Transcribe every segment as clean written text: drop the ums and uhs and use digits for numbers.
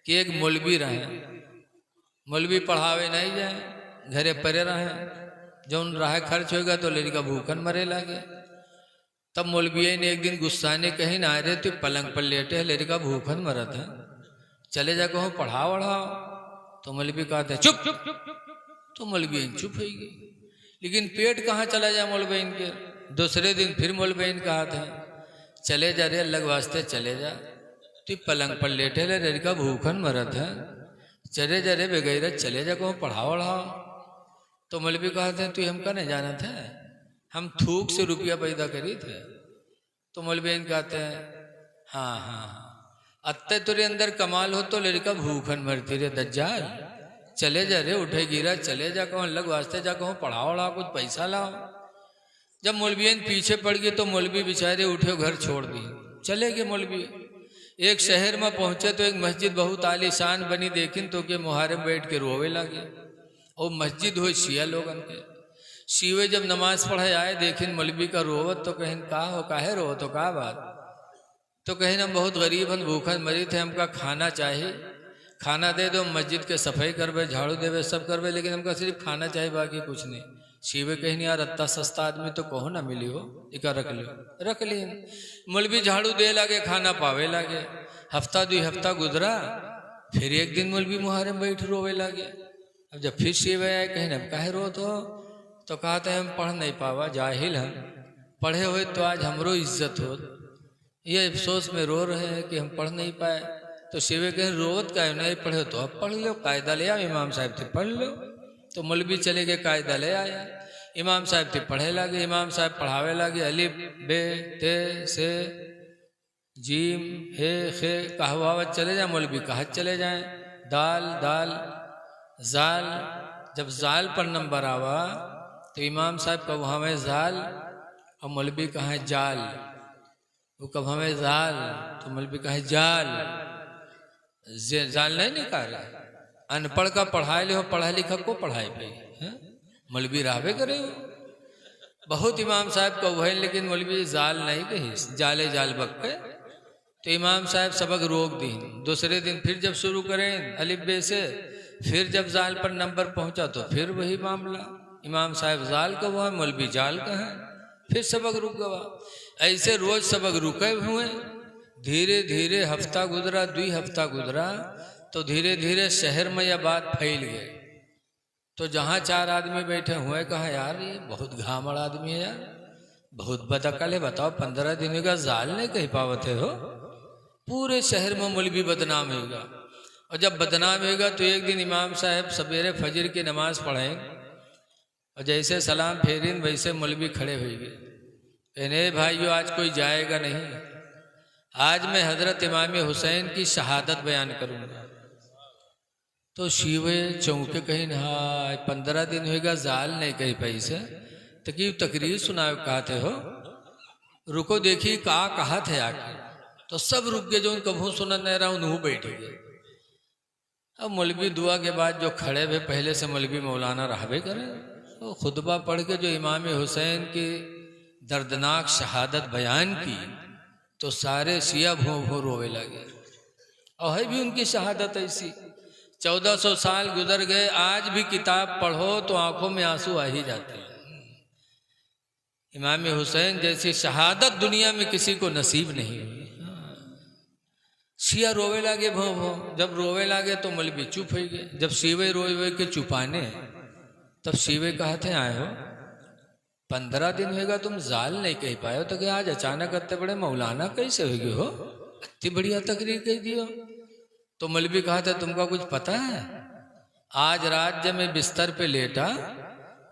कि एक मौलवी रहे, मौलवी पढ़ावे नहीं जाए, घरे परे रहे, जौन राह खर्च होगा तो लड़का भूखन मरे लागे। तब मौलवी ने एक दिन गुस्सा ने कही ना रे तू पलंग पर लेटे है, लड़का भूखन मरत है, चले जा कहूँ पढ़ाओ वढ़ाओ। तो मौलवी कहते चुप, तो मौलवी चुप हो गई। लेकिन पेट कहाँ चला जाए मौलवी के। दूसरे दिन फिर मौलवी कहा था चले जा रे अल्लाह के वास्ते चले जा, तू पलंग पर लेटे ले, लड़का भूखन मरत है, चले जा रे बेगैरत चले जा कहूँ पढ़ाओ वढ़ाओ। तो मौलवी कहते हैं तू हमका नहीं जाना था, हम थूक से रुपया पैदा करी थे। तो मौलवी कहते हैं हाँ हाँ अत्ते तेरे अंदर कमाल हो तो लड़का भूखन मरती रे दज्जाल, चले जा रे उठे गिरा चले जा कहूँ अलग वास्ते जा कहूँ पढ़ाओ वढ़ाओ कुछ पैसा लाओ। जब मौलवी पीछे पड़ गई तो मौलवी बेचारे उठे घर छोड़ दी, चले गए मौलवी। एक शहर में पहुंचे तो एक मस्जिद बहुत आलीशान बनी, देखिन तो के मुहारम बैठ के रोवे लगे। और मस्जिद हो शिया लोगन के, शिवे जब नमाज पढ़े आए देखिन मौलवी का रोवत तो कहिन का हो काहे रो तो का बात। तो कहिन हम बहुत गरीब हम भूखन मरी थे, हमका खाना चाहिए, खाना दे दो, मस्जिद के सफाई करवे झाड़ू देवे सब करवे, लेकिन हमका सिर्फ खाना चाहिए बाकी कुछ नहीं। शिवे कहिन यार अत्ता सस्ता आदमी तो कहो ना मिली हो, इका रख लो, रख ली। मौलवी झाड़ू दे लागे खाना पावे लागे। हफ्ता 2 हफ्ता गुजरा, फिर एक दिन मौलवी मुहारे में बैठ रोवे लागे। अब जब फिर शिवे आए कहीं अब काहे रो तो कहते हैं हम पढ़ नहीं पावा, जाहिल हम, पढ़े हुए तो आज हमरो इज्जत हो, ये अफसोस में रो रहे हैं कि हम पढ़ नहीं पाए। तो शिवे कहें रोवत का नहीं पढ़े तो अब पढ़ लो, कायदा ले आओ इमाम साहब थे पढ़ लो। तो मौलवी चले गए कायदा ले आया, इमाम साहब थे पढ़े लागे, इमाम साहब पढ़ावे लागे अलिफ बे ते से जीम हे खे कहवावत चले जाए, मौलवी कहत चले जाए, दाल दाल जाल। जब जाल पर नंबर आवा तो इमाम साहब कब हमें जाल और मौलवी कहा जाल, वो कब हमें जाल तो मौलवी कहा जाल, जाल नहीं निकाला। अनपढ़ का पढ़ाए ले हो, पढ़ा लिखा को पढ़ाए पे मौलवी रावे करे हो। बहुत इमाम साहब का वह, लेकिन मौलवी जाल नहीं कही, जाले जाल बक्के। तो इमाम साहब सबक रोक दी। दूसरे दिन फिर जब शुरू करें अलिफ बे से, फिर जब जाल पर नंबर पहुंचा तो फिर वही मामला, इमाम साहब जाल का हुआ, मौलवी जाल का है, फिर सबक रुक गया। ऐसे रोज सबक रुके हुए, धीरे धीरे हफ्ता गुजरा 2 हफ्ता गुजरा, तो धीरे धीरे शहर में यह बात फैल गई। तो जहाँ 4 आदमी बैठे हुए कहा यार ये बहुत घामड़ आदमी है यार, बहुत बदअकल है, बताओ 15 दिन का जाल नहीं कह पावते हो, पूरे शहर में मौलवी बदनाम होगा। और जब बदनाम होगा तो एक दिन इमाम साहब सवेरे फजर की नमाज पढ़ें और जैसे सलाम फेरिन वैसे मौलवी खड़े हुए गए, कहने भाइयों आज कोई जाएगा नहीं, आज मैं हजरत इमाम हुसैन की शहादत बयान करूंगा। तो शिवे चौंके कहीं हाय 15 दिन होगा जाल नहीं कही पैसे तकरीर सुनाओ कहते हो, रुको देखिए कहा थे आके। तो सब रुक गए, जो कभू सुना नहीं रहा उन्हों बैठ गए। अब मौलवी दुआ के बाद जो खड़े हुए, पहले से मौलवी मौलाना रहबे करे, तो खुतबा पढ़ के जो इमाम हुसैन की दर्दनाक शहादत बयान की, तो सारे शिया भों भों रोवे लगे। और है भी उनकी शहादत ऐसी, 1400 साल गुजर गए, आज भी किताब पढ़ो तो आंखों में आंसू आ ही जाते हैं। इमाम हुसैन जैसी शहादत दुनिया में किसी को नसीब नहीं हुई। शिया रोवे लागे भों भों, जब रोवे लागे तो मौलवी चुप हो गए। जब शिवे रोवे के चुपाने, तब शिवे कहते आए हो 15 दिन होगा तुम जाल नहीं कह पाए हो, तो क्या आज अचानक इतने बड़े मौलाना कैसे हो गए हो, इतनी बढ़िया तकरीर कह दियो। तो मौलवी कहा था तुमको कुछ पता है, आज रात जब मैं बिस्तर पे लेटा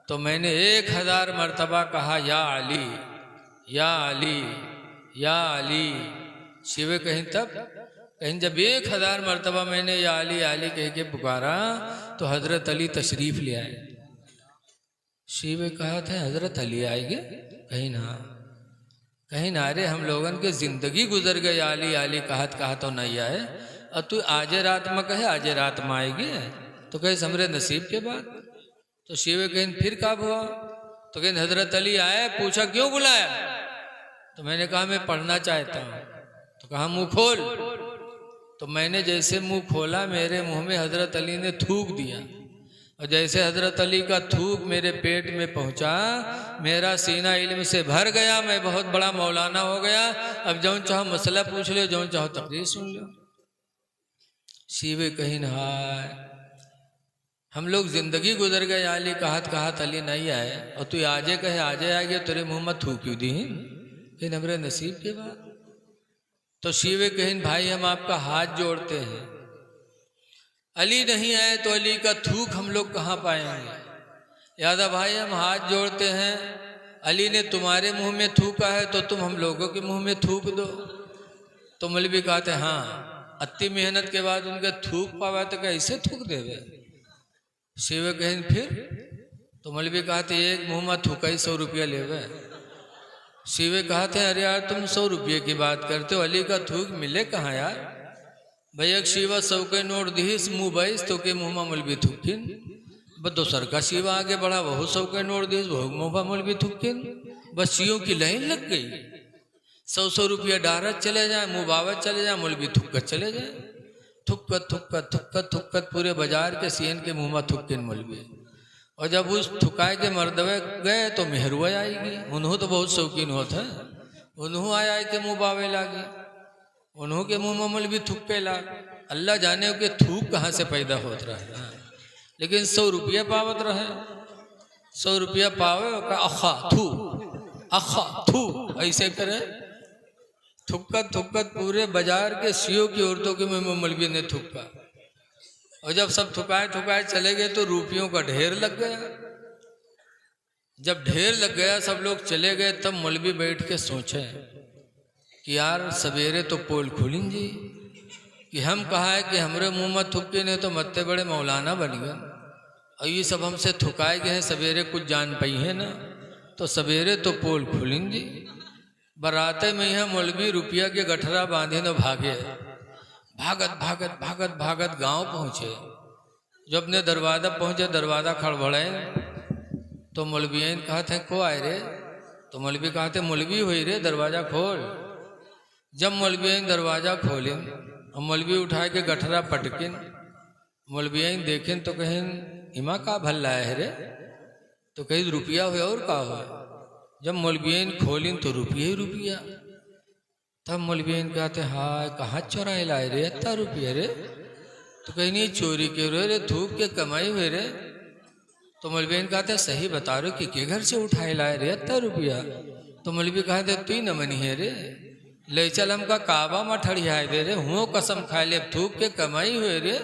तो मैंने 1000 मर्तबा कहा या अली या अली या अली। शिवे कहीं तब कहीं जब 1000 मर्तबा मैंने या अली कह के पुकारा तो हजरत अली तशरीफ ले आए। शिवे कहा था हजरत अली आएंगे, कहीं ना अरे हम लोगन के जिंदगी गुजर गई, अली कहा तो नहीं आए, और तू आज रात में कहे आज रात में आएगी, तो कहे हमरे नसीब के बाद। तो शिवे कहीं फिर कब हुआ, तो कहीं हजरत अली आए, पूछा क्यों बुलाया, तो मैंने कहा मैं पढ़ना चाहता हूँ। तो कहा मुंह खोल, तो मैंने जैसे मुंह खोला, मेरे मुंह में हजरत अली ने थूक दिया, और जैसे हजरत अली का थूक मेरे पेट में पहुंचा, मेरा सीना इल्म से भर गया, मैं बहुत बड़ा मौलाना हो गया। अब जौन चाहो मसला पूछ लो, जौन चाहो तकरीर सुन लो। शिवे कहीं हाय, हम लोग जिंदगी गुजर गए, अली कहत अली नहीं आए, और तू आजे कहे आजे आ गया, तेरे मुंह में थूक क्यों दी? इन हमरे नसीब के बाद। तो शिवे कहीं भाई हम आपका हाथ जोड़ते हैं, अली नहीं आए तो अली का थूक हम लोग कहाँ पाएंगे? यादव भाई हम हाथ जोड़ते हैं, अली ने तुम्हारे मुंह में थूका है तो तुम हम लोगों के मुंह में थूक दो। तो मौलवी कहते हाँ, अति मेहनत के बाद उनके थूक पावा तो कैसे थूक देवे? शिव कहें फिर? तो मौलवी कहते एक मुंह में थूका ही 100 रुपया लेवे। शिवे कहते अरे यार तुम 100 रुपये की बात करते हो, अली का थूक मिले कहाँ यार? भैया शिवा 100 के नोट दीस मुँह बाईस तो के मुँह में मौलवी थूकिन, बस दोसर का शिवा आगे बढ़ा, वह 100 के नोट दीस वह मुँह में मौलवी थूकिन, बस शियों की लाइन लग गई। 100 रुपया डारत चले जाए, मुँह बावत चले जाए, मौलवी थुक्कत चले जाए, थुक्कत थुक्कत थुक्कत थुक्कत पूरे बाजार के सीएन के मुँह में थुक्किन मौलवी। और जब उस थुकाए के मर्दवे गए तो मेहरुआ आएगी, उन्हों तो बहुत शौकीन होते हैं, उन्हों आए के मुँह बावे लागे, उन्हों के मुँह में मौलवी थुक्के लाग। अल्लाह जाने के थूक कहाँ से पैदा होता रहे, लेकिन 100 रुपया पावत रहे। 100 रुपया पावे का अखा थू ऐसे करे, थुक्कत थुक्कत पूरे बाजार के सीओ की औरतों के मुँह में मौलवी ने थुक्का। और जब सब थुकाए थुकाए चले गए तो रुपयों का ढेर लग गया। जब ढेर लग गया सब लोग चले गए, तब मौलवी बैठ के सोचे कि यार सवेरे तो पोल खुलिन जी, कि हम कहा है कि हमरे मुंह में थुक्के ने तो मत्ते बड़े मौलाना बन गए, और ये सब हमसे थुकाए गए हैं, सवेरे कुछ जान पाई है ना, तो सवेरे तो पोल खुलिन जी। बराते में यहाँ मौलवी रुपया के गठरा बांधे न भागे, भागत भागत भागत भागत गांव पहुँचे। जब अपने दरवाजा पहुँचे, दरवाजा खड़बड़े तो मौलवियन कहते हैं को आए रे? तो मौलवी कहते मौलवी हुई रे, दरवाजा खोल। जब मौलवियन दरवाजा खोलें और मौलवी उठा के गठरा पटकिन, मौलवियन देखें तो कहें इमा का भल्ला है रे? तो कहीं रुपया हुआ और का हुआ? जब मौलवियन खोलिन तो रुपया ही रुपया। तब मौलवियन कहते हाय कहाँ चोराए लाए रे इतना रुपया रे? तो कहीं नहीं चोरी के रे, थूक के कमाई हुए रे। तो मौलवियन कहते सही बता रहे कि घर से उठाए लाए रे इतना रुपया? तो मौलवी कहते तू ही न मनी है रे, ले चल हमका काबा में ठड़ियाए दे रे, हुओं कसम खाए ले थूक के कमाई हुए रे।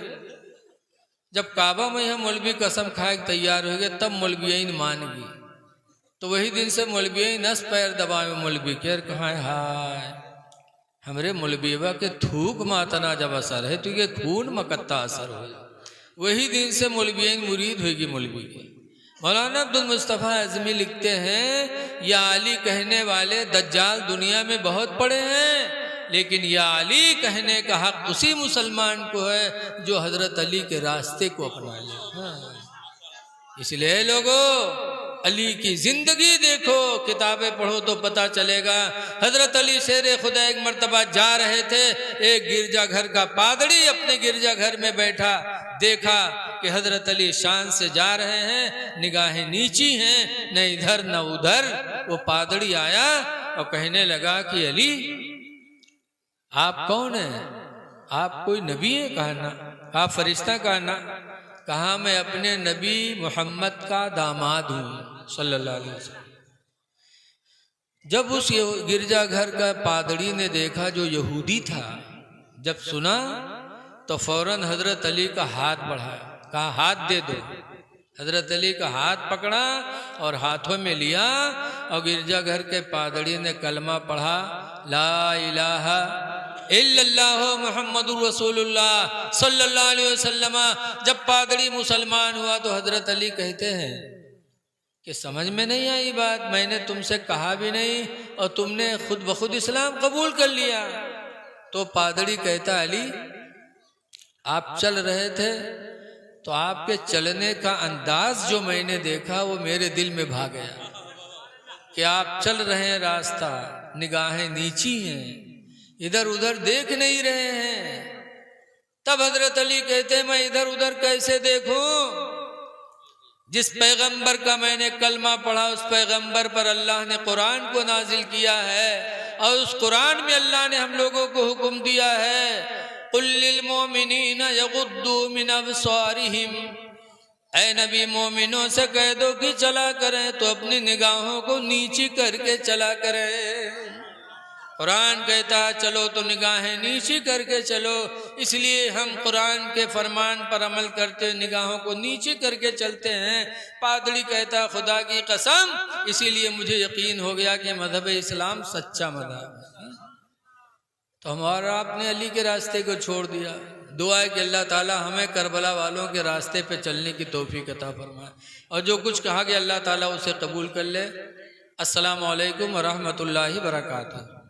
जब काबा में हम मौलवी कसम खाए तैयार हो गए, तब मौलवियन मान गई। तो वही दिन से मौलवियन नस पैर दबाए, मौलवी के कहाँ हाय हमरे मौलवीवा के थूक मातना जब असर है तो ये खून मकत्ता असर हो। वही दिन से मौलवियन मुरीद होगी मौलवी की। मौलाना अब्दुल मुस्तफ़ा आज़मी लिखते हैं या अली कहने वाले दज्जाल दुनिया में बहुत पड़े हैं, लेकिन या अली कहने का हक उसी मुसलमान को है जो हजरत अली के रास्ते को अपना ले। इसलिए लोगों अली की जिंदगी देखो, किताबें पढ़ो तो पता चलेगा। हजरत अली शेर खुदा एक मर्तबा जा रहे थे, एक गिरजाघर का पादरी अपने गिरजाघर में बैठा, देखा कि हजरत अली शान से जा रहे हैं, निगाहें नीची हैं, न इधर न उधर। वो पादरी आया और कहने लगा कि अली आप कौन हैं? आप कोई नबी हैं? कहा ना। आप फरिश्ता? कहा ना। कहा मैं अपने नबी मोहम्मद का दामाद हूँ सल्लल्लाहु अलैहि वसल्लम। जब उस गिरजाघर का पादरी ने देखा जो यहूदी था, जब सुना तो फौरन हजरत अली का हाथ बढ़ाया, कहा हाथ दे दो। हजरत अली का हाथ पकड़ा और हाथों में लिया, और गिरजाघर के पादरी ने कलमा पढ़ा, ला इलाहा इल्लल्लाहु मुहम्मदुर रसूलुल्लाह सल्लल्लाहु अलैहि वसल्लम। जब पादरी मुसलमान हुआ तो हजरत अली कहते हैं कि समझ में नहीं आई बात, मैंने तुमसे कहा भी नहीं और तुमने खुद ब खुद इस्लाम कबूल कर लिया। तो पादरी कहता अली आप चल रहे थे तो आपके चलने का अंदाज जो मैंने देखा वो मेरे दिल में भा गया कि आप चल रहे हैं, रास्ता निगाहें नीची हैं, इधर उधर देख नहीं रहे हैं, तब हजरत अली कहते मैं इधर उधर कैसे देखूं, जिस पैगंबर का मैंने कलमा पढ़ा उस पैगंबर पर अल्लाह ने कुरान को नाजिल किया है, और उस कुरान में अल्लाह ने हम लोगों को हुक्म दिया है कुल लिल मोमिनीन यगुद्दू मिन अबसारिहिम, ऐ नबी मोमिनों से कह दो कि चला करें तो अपनी निगाहों को नीची करके चला करें। कुरान कहता है चलो तो निगाहें नीची करके चलो, इसलिए हम कुरान के फरमान पर अमल करते निगाहों को नीची करके चलते हैं। पादरी कहता खुदा की कसम इसीलिए मुझे यकीन हो गया कि मजहब इस्लाम सच्चा मजहब है। तो हमारा आपने अली के रास्ते को छोड़ दिया। दुआ है कि अल्लाह ताला हमें करबला वालों के रास्ते पे चलने की तौफीक अता फरमाए, और जो कुछ कहा कि अल्लाह ताला उसे कबूल कर ले। अस्सलामु अलैकुम व रहमतुल्लाहि व बरकातहू।